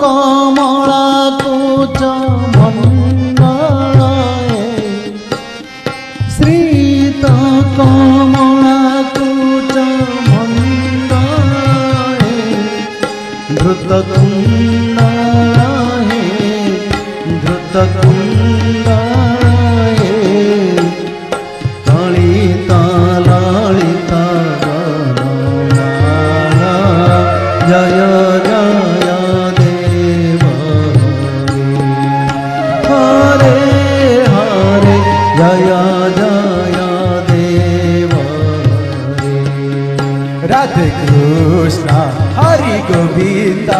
कमला कुच मंडलाए श्रीत कमला कुच मंडलाए धृत कुंडलाए धृत कुंडलाए ललिता ललिता जय जय देव हरे हरे जय जय देव राधे कृष्ण हरि गोविंद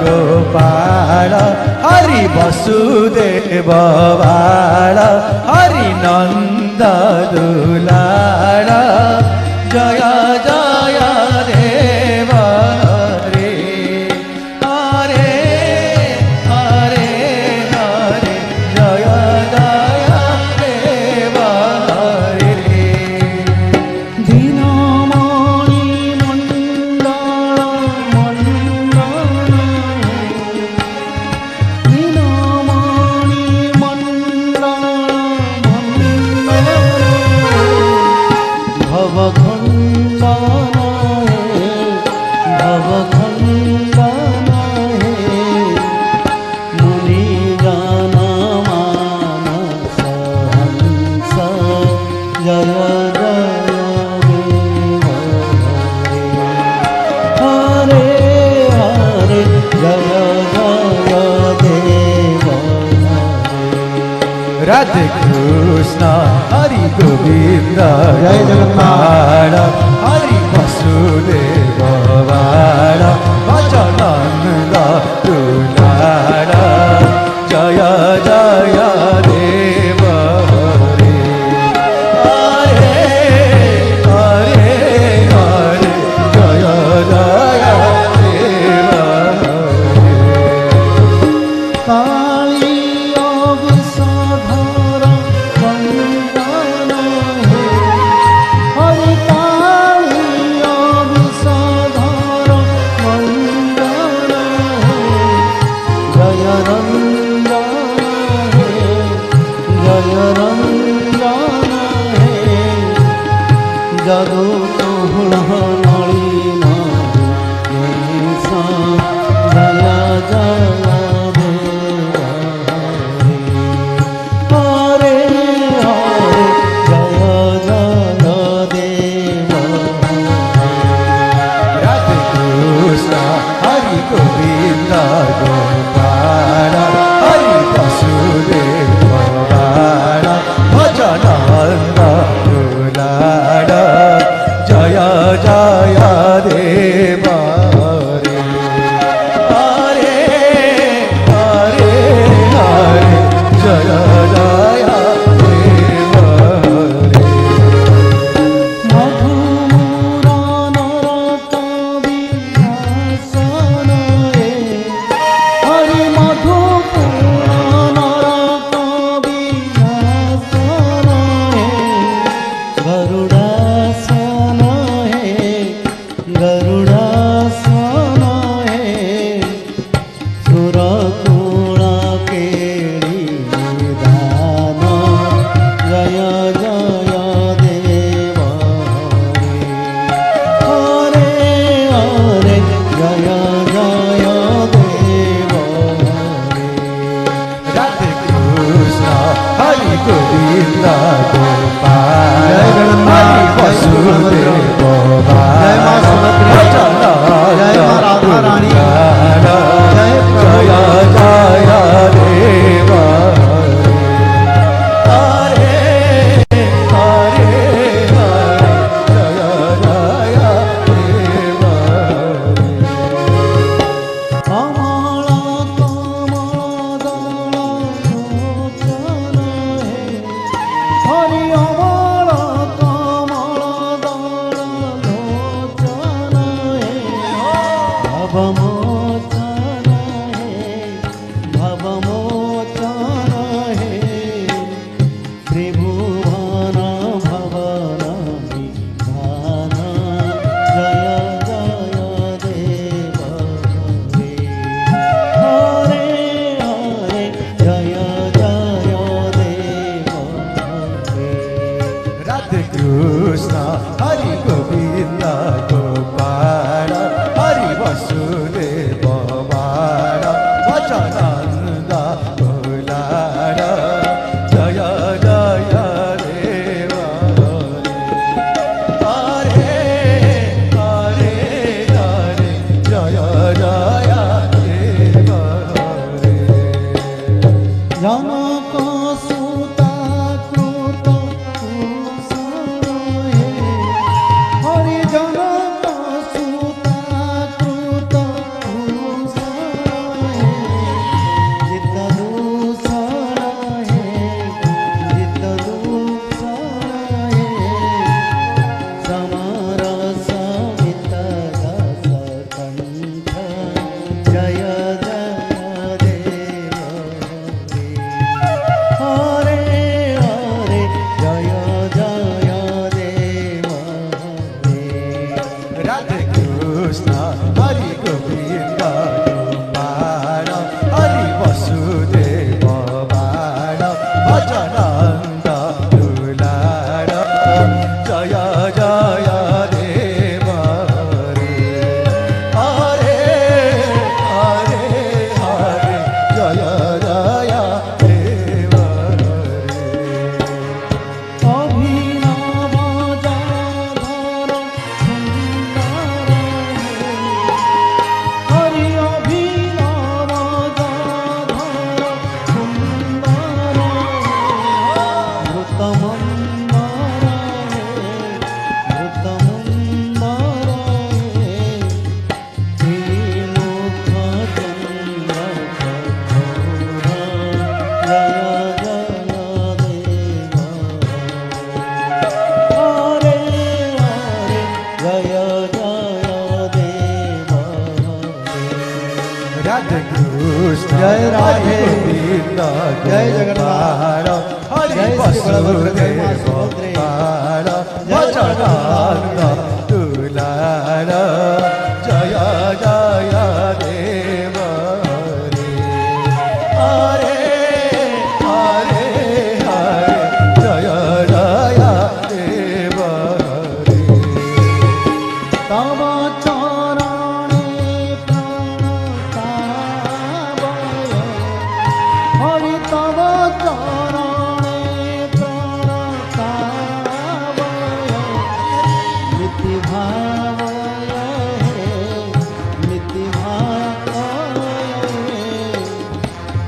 गोपाल हरि वसुदेव बाल हरि नंद दुलाल जय जय देव राधे कृष्ण हरि गोविंद जय जगन्नाथ हरि वसुदेव बाल भजनंद दुलाल जय जय देव हरे हरे हरे जय जय देव काली अवसाधर वंदन हे हरि काली अवसाधर वंदन हे जय रंजन हे जय रंजन हे जदो तोहण नलिन जय जय गोविंद गोपाल हरि वसुदेव बाल भजनंद दुलाल जय जय देव हरे हरे हरे जय जय गोविंद गोपाल हरि वसुदेव बाल जय मां राधा रानी जय जय देव हरे हरे हरे जय जय देव कमला कमला दल વસુદેવ બાળ વચનાનંદ દુલાર જય જય દેવ રે હરે હરે હરે જય જય દેવ રે તવ ચરણે પ્રણતાવય હરિ તવ ચરણે પ્રણતાવય મિતિ ભાવય મિતિ ભાવય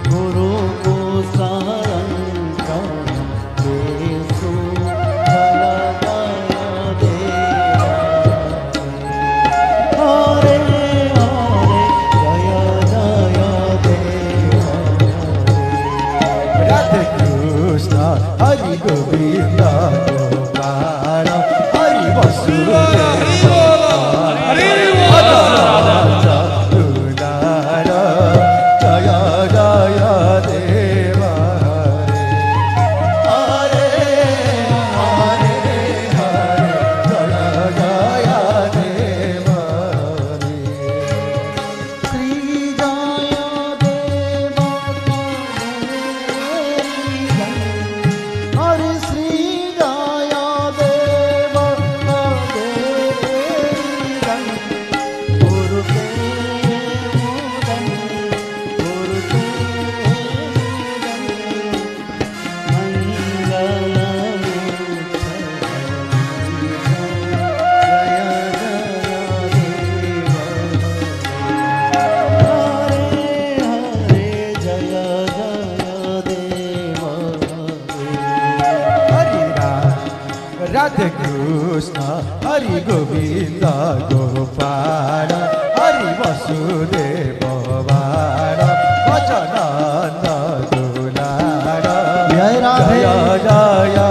ગુરુ ગોસારંગ દેશો ભલદય દેવા હરે હરે જય જય દેવ રાધે કૃષ્ણ હરિ ગોવિંદ ગોપાલ હરિ વસુદેવ દુલાર જય જય દેવ હરે હરે હરે જય જય દેવ શ્રી જય દેવ હરે શ્રી જય દેવ ગુરુ તે મુદન ગુરુ તે રાધે કૃષ્ણ હરિ ગોવિંદ ગોપાલ હરિ વસુદેવ બાળ વચનાનંદ દુલાર જય રાધે. જય જય